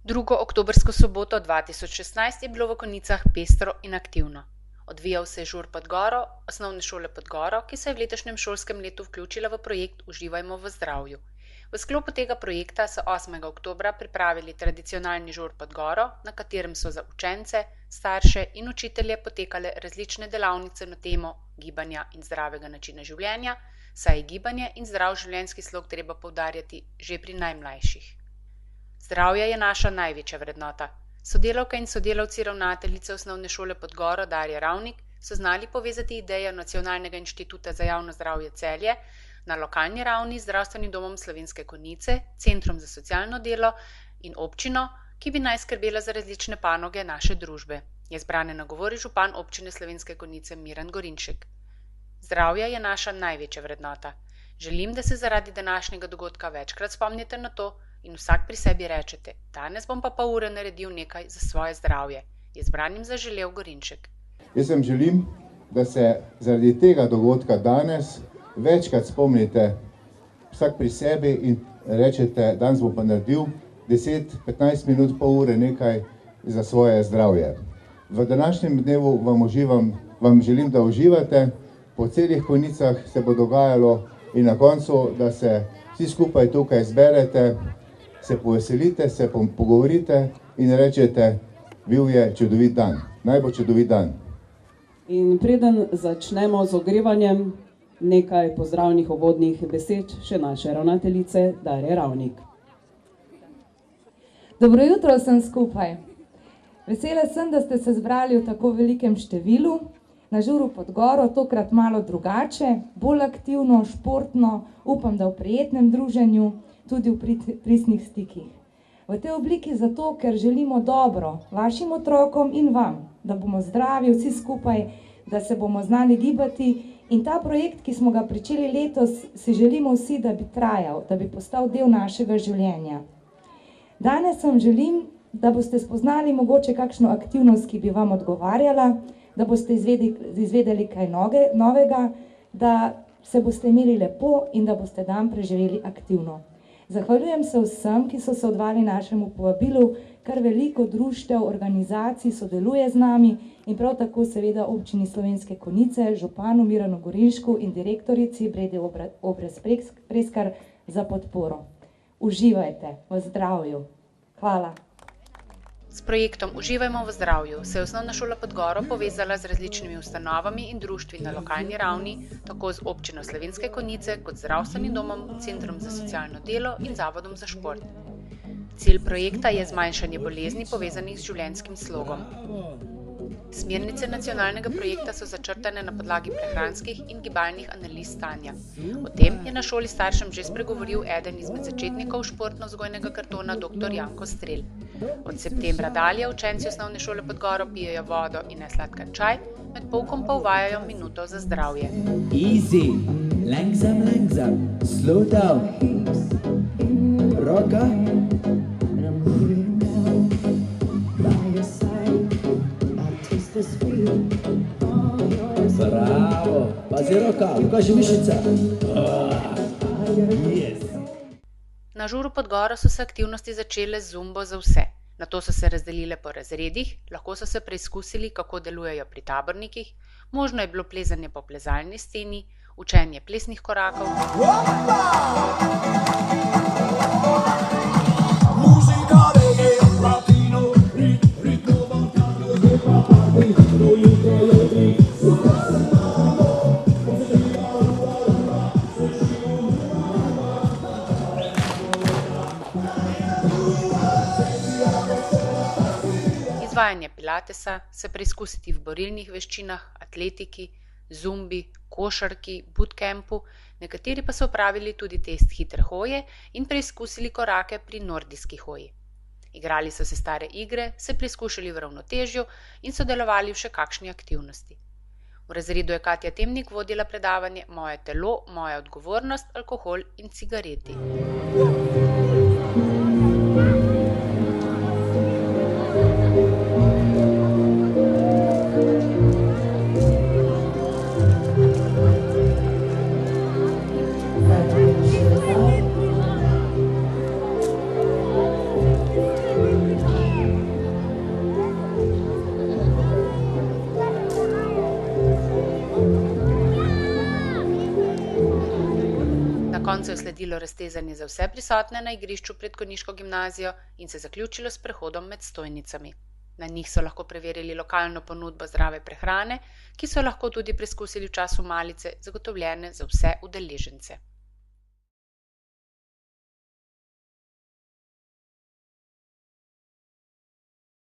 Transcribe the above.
Drugo oktobrsko soboto 2016 je bilo v Konjicah pestro in aktivno. Odvijal se je žur pod goro, osnovne šole pod goro, ki se je v letošnjem šolskem letu vključila v projekt Uživajmo v zdravju. V sklopu tega projekta so 8. oktobra pripravili tradicionalni žur pod goro, na katerem so za učence, starše in učitelje potekale različne delavnice na temo gibanja in zdravega načina življenja, saj je gibanje in zdrav življenjski slog treba poudarjati že pri najmlajših. Zdravje je naša največja vrednota. Sodelavke in sodelavci ravnateljice osnovne šole pod goro Darje Ravnik so znali povezati idejo Nacionalnega inštituta za javno zdravje Celje na lokalni ravni z Zdravstvenim domom Slovenske Konjice, Centrom za socialno delo in občino, ki bi naj skrbela za različne panoge naše družbe, je zbrane nagovori župan občine Slovenske Konjice Miran Gorinšek. Zdravje je naša največja vrednota. Želim, da se zaradi današnjega dogodka večkrat spomnite na to in vsak pri sebi rečete, danes bom pa pol ure naredil nekaj za svoje zdravje, je zbranim zaželel Gorinšek. Jaz vam želim, da se zaradi tega dogodka danes večkrat spomnite vsak pri sebi in rečete, danes bom pa naredil 10-15 minut, pol ure nekaj za svoje zdravje. V današnjem dnevu vam želim, da uživate, po celih Konjicah se bo dogajalo in na koncu, da se vsi skupaj tukaj zberete, se poveselite, se pogovorite in rečete, bil je čudovit dan, naj bo čudovit dan. In preden začnemo z ogrevanjem, nekaj pozdravnih uvodnih besed še naše ravnateljice Darje Ravnik. Dobro jutro vsem skupaj. Vesela sem, da ste se zbrali v tako velikem številu, na žuru pod goro, tokrat malo drugače, bolj aktivno, športno, upam, da v prijetnem druženju, tudi v pristnih stikih. V tej obliki zato, ker želimo dobro vašim otrokom in vam, da bomo zdravi vsi skupaj, da se bomo znali gibati in ta projekt, ki smo ga pričeli letos, si želimo vsi, da bi trajal, da bi postal del našega življenja. Danes vam želim, da boste spoznali mogoče kakšno aktivnost, ki bi vam odgovarjala, da boste izvedeli kaj novega, da se boste imeli lepo in da boste dan preživeli aktivno. Zahvaljujem se vsem, ki so se odzvali našemu povabilu, kar veliko društev, organizacij sodeluje z nami in prav tako seveda občini Slovenske Konjice, županu Miranu Gorinšku in direktorici Bredi Obrez Preskar za podporo. Uživajte v zdravju. Hvala. S projektom Uživajmo v zdravju se je osnovna šola pod goro povezala z različnimi ustanovami in društvi na lokalni ravni, tako z občino Slovenske Konjice kot Zdravstvenim domom, Centrom za socialno delo in Zavodom za šport. Cilj projekta je zmanjšanje bolezni povezanih z življenjskim slogom. Smernice nacionalnega projekta so začrtane na podlagi prehranskih in gibalnih analiz stanja. O tem je na šoli staršem že spregovoril eden izmed začetnikov športno-vzgojnega kartona dr. Janko Strel. Od septembra dalje učenci osnovne šole pod goro pijejo vodo in nesladkan čaj, med poukom pa uvajajo minuto za zdravje. Easy, langsam, slow down. Roka. Bravo, pazi roka, pokaži mišica. Yes. Na žuru pod goro so se aktivnosti začele z zumbo za vse. Nato so se razdelile po razredih, lahko so se preizkusili, kako delujejo pri tabornikih, možno je bilo plezanje po plezalni steni, učenje plesnih korakov. Izvajanje pilatesa, se preizkusiti v borilnih veščinah, atletiki, zumbi, košarki, bootcampu, nekateri pa so opravili tudi test hitre hoje in preizkusili korake pri nordijski hoji. Igrali so se stare igre, se preizkušali v ravnotežju in sodelovali v še kakšni aktivnosti. V razredu je Katja Temnik vodila predavanje Moje telo, moja odgovornost, alkohol in cigareti. koncu je sledilo raztezanje za vse prisotne na igrišču pred konjiško gimnazijo in se zaključilo s prehodom med stojnicami. Na njih so lahko preverili lokalno ponudbo zdrave prehrane, ki so lahko tudi preskusili v času malice, zagotovljene za vse udeležence.